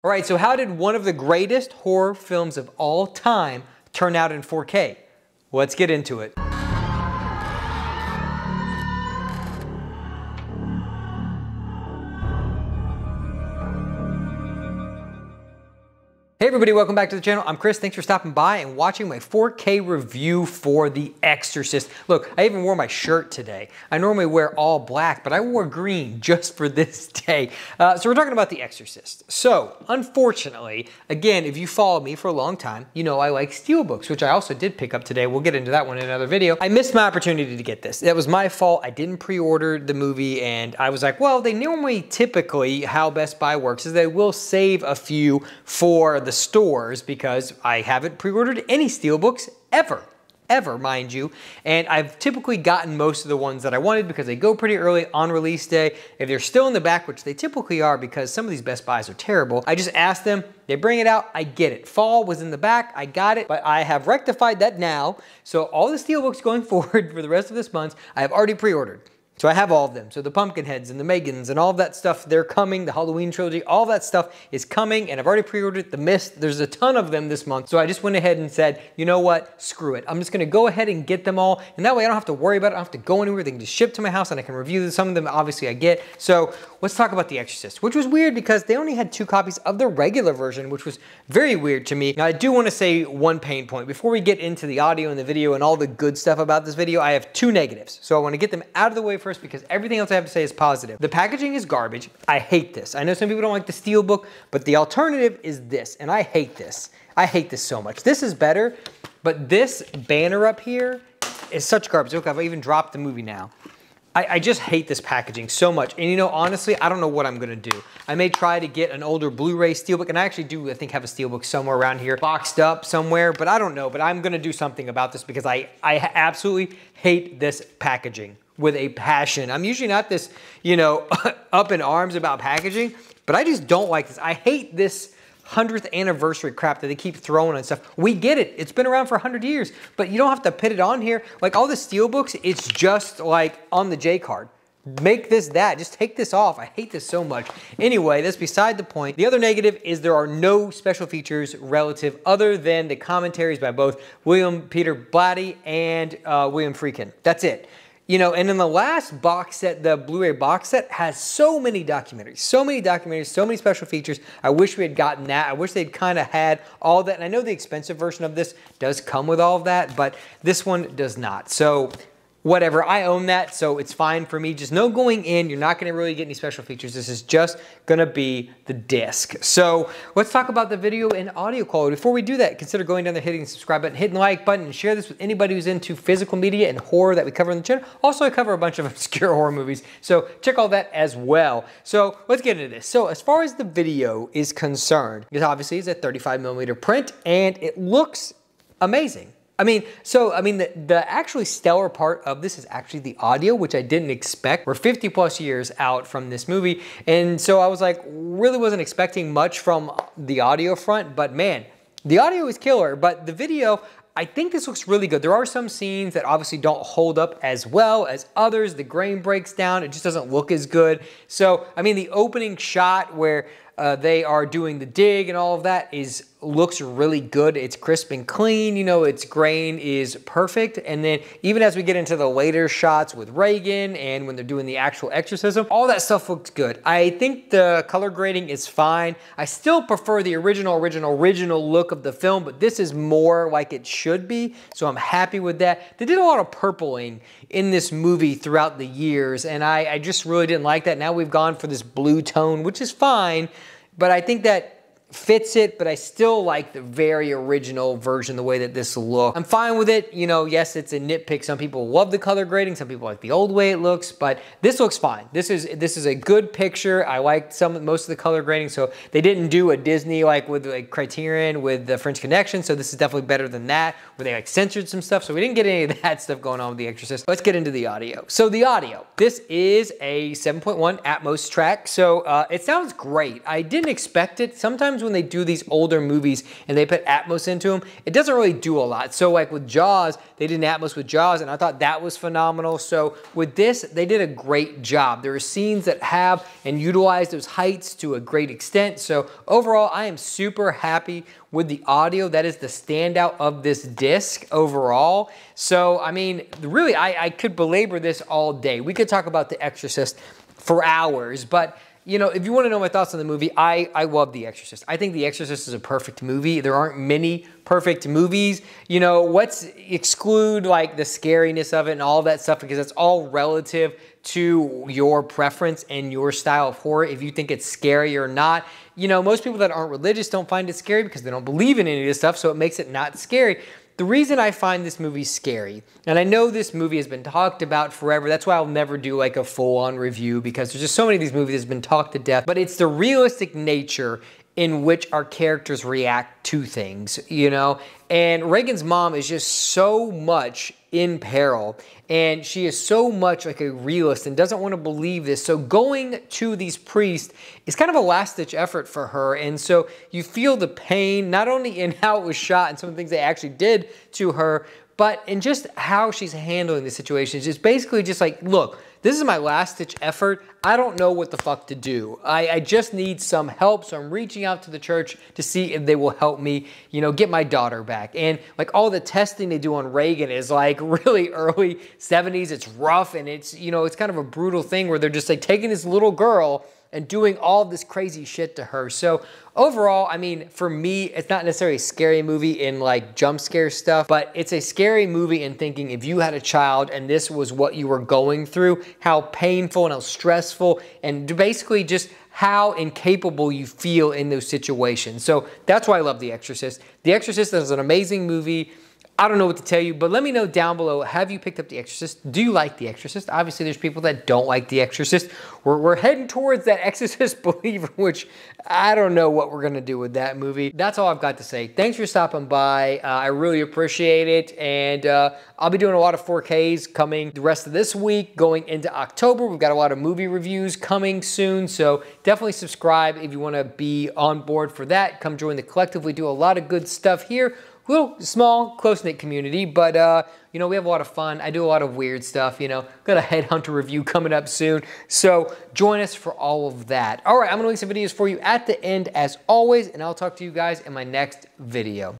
All right, so how did one of the greatest horror films of all time turn out in 4K? Let's get into it. Hey everybody, welcome back to the channel. I'm Chris. Thanks for stopping by and watching my 4K review for The Exorcist. Look, I even wore my shirt today. I normally wear all black, but I wore green just for this day. So we're talking about The Exorcist. So, unfortunately, again, if you follow me for a long time, you know I like steelbooks, which I also did pick up today. We'll get into that one in another video. I missed my opportunity to get this. That was my fault. I didn't pre-order the movie, and I was like, well, they normally, typically, how Best Buy works is they will save a few for the stores because I haven't pre-ordered any steelbooks ever, mind you. And I've typically gotten most of the ones that I wanted because they go pretty early on release day. If they're still in the back, which they typically are because some of these Best Buys are terrible, I just ask them, they bring it out, I get it. Fall was in the back, I got it, but I have rectified that now. So all the steelbooks going forward for the rest of this month, I have already pre-ordered. So I have all of them. So the Pumpkinheads and the Megans and all of that stuff, they're coming. The Halloween trilogy, all that stuff is coming, and I've already pre-ordered The Mist. There's a ton of them this month. So I just went ahead and said, you know what, screw it. I'm just gonna go ahead and get them all, and that way I don't have to worry about it. I don't have to go anywhere. They can just ship to my house and I can review them. Some of them obviously I get. So let's talk about The Exorcist, which was weird because they only had 2 copies of the regular version, which was very weird to me. Now I do wanna say one pain point. Before we get into the audio and the video and all the good stuff about this video, I have 2 negatives. So I wanna get them out of the way first because everything else I have to say is positive. The packaging is garbage. I hate this. I know some people don't like the steelbook, but the alternative is this, and I hate this. I hate this so much. This is better, but this banner up here is such garbage. Look, I've even dropped the movie now. I just hate this packaging so much. And you know, honestly, I don't know what I'm gonna do. I may try to get an older Blu-ray steelbook, and I actually do, I think, have a steelbook somewhere around here, boxed up somewhere, but I don't know. But I'm gonna do something about this because I absolutely hate this packaging with a passion. I'm usually not this, you know, up in arms about packaging, but I just don't like this. I hate this 100th anniversary crap that they keep throwing and stuff. We get it. It's been around for 100 years, but you don't have to put it on here. Like all the steelbooks, it's just like on the J card. Make this that. Just take this off. I hate this so much. Anyway, that's beside the point. The other negative is there are no special features relative other than the commentaries by both William Peter Blatty and William Friedkin. That's it. You know, and in the last box set, the Blu-ray box set has so many documentaries, so many special features. I wish we had gotten that. I wish they'd kind of had all that. And I know the expensive version of this does come with all of that, but this one does not. So whatever, I own that, so it's fine for me. Just no going in, you're not gonna really get any special features. This is just gonna be the disc. So let's talk about the video and audio quality. Before we do that, consider going down there, hitting the subscribe button, hitting the like button, and share this with anybody who's into physical media and horror that we cover on the channel. Also, I cover a bunch of obscure horror movies, so check all that as well. So let's get into this. So as far as the video is concerned, it obviously is a 35mm print, and it looks amazing. I mean, the actually stellar part of this is actually the audio, which I didn't expect. We're 50 plus years out from this movie. And so I was like, really wasn't expecting much from the audio front, but man, the audio is killer. But the video, I think this looks really good. There are some scenes that obviously don't hold up as well as others. The grain breaks down. It just doesn't look as good. So, I mean, the opening shot where they are doing the dig and all of that looks really good. It's crisp and clean, you know, its grain is perfect. And then even as we get into the later shots with Reagan and when they're doing the actual exorcism, all that stuff looks good. I think the color grading is fine. I still prefer the original look of the film, but this is more like it should be. So I'm happy with that. They did a lot of purpling in this movie throughout the years, and I just really didn't like that. Now we've gone for this blue tone, which is fine, but I think that fits it, but I still like the very original version, the way that this looks. I'm fine with it. You know, yes, it's a nitpick. Some people love the color grading. Some people like the old way it looks, but this looks fine. This is a good picture. I like most of the color grading. So they didn't do a Disney like with like Criterion with the French Connection. So this is definitely better than that, where they like censored some stuff. So we didn't get any of that stuff going on with The Exorcist. Let's get into the audio. So the audio, this is a 7.1 Atmos track. So it sounds great. I didn't expect it. Sometimes sometimes when they do these older movies and they put Atmos into them, it doesn't really do a lot. So like with Jaws, they did an Atmos with Jaws, and I thought that was phenomenal. So with this, they did a great job. There are scenes that have and utilize those heights to a great extent. So overall, I am super happy with the audio. That is the standout of this disc overall. So, I mean, really, I could belabor this all day. We could talk about The Exorcist for hours, but you know, if you want to know my thoughts on the movie, I love The Exorcist. I think The Exorcist is a perfect movie. There aren't many perfect movies. You know, let's exclude like the scariness of it and all that stuff, because it's all relative to your preference and your style of horror, if you think it's scary or not. You know, most people that aren't religious don't find it scary because they don't believe in any of this stuff, so it makes it not scary. The reason I find this movie scary, and I know this movie has been talked about forever, that's why I'll never do like a full-on review, because there's just so many of these movies that's been talked to death, but it's the realistic nature in which our characters react to things, you know? And Reagan's mom is just so much in peril, and she is so much like a realist and doesn't want to believe this. So going to these priests is kind of a last-ditch effort for her, and so you feel the pain, not only in how it was shot and some of the things they actually did to her, but in just how she's handling the situation. It's just basically just like, look, this is my last-ditch effort. I don't know what the fuck to do. I just need some help, so I'm reaching out to the church to see if they will help me, you know, get my daughter back. And like all the testing they do on Reagan is like really early 70s. It's rough, and it's, you know, it's kind of a brutal thing where they're just like taking this little girl and doing all this crazy shit to her. So overall, I mean, for me, it's not necessarily a scary movie in like jump scare stuff, but it's a scary movie in thinking if you had a child and this was what you were going through, how painful and how stressful, and basically just how incapable you feel in those situations. So that's why I love The Exorcist. The Exorcist is an amazing movie. I don't know what to tell you, but let me know down below, have you picked up The Exorcist? Do you like The Exorcist? Obviously, there's people that don't like The Exorcist. We're heading towards that Exorcist believer, which I don't know what we're going to do with that movie. That's all I've got to say. Thanks for stopping by. I really appreciate it, and I'll be doing a lot of 4Ks coming the rest of this week, going into October. We've got a lot of movie reviews coming soon, so definitely subscribe if you want to be on board for that. Come join the collective. We do a lot of good stuff here. Little small close-knit community, but you know, we have a lot of fun. I do a lot of weird stuff, you know. Got a Headhunter review coming up soon, so join us for all of that. All right, I'm gonna link some videos for you at the end as always, and I'll talk to you guys in my next video.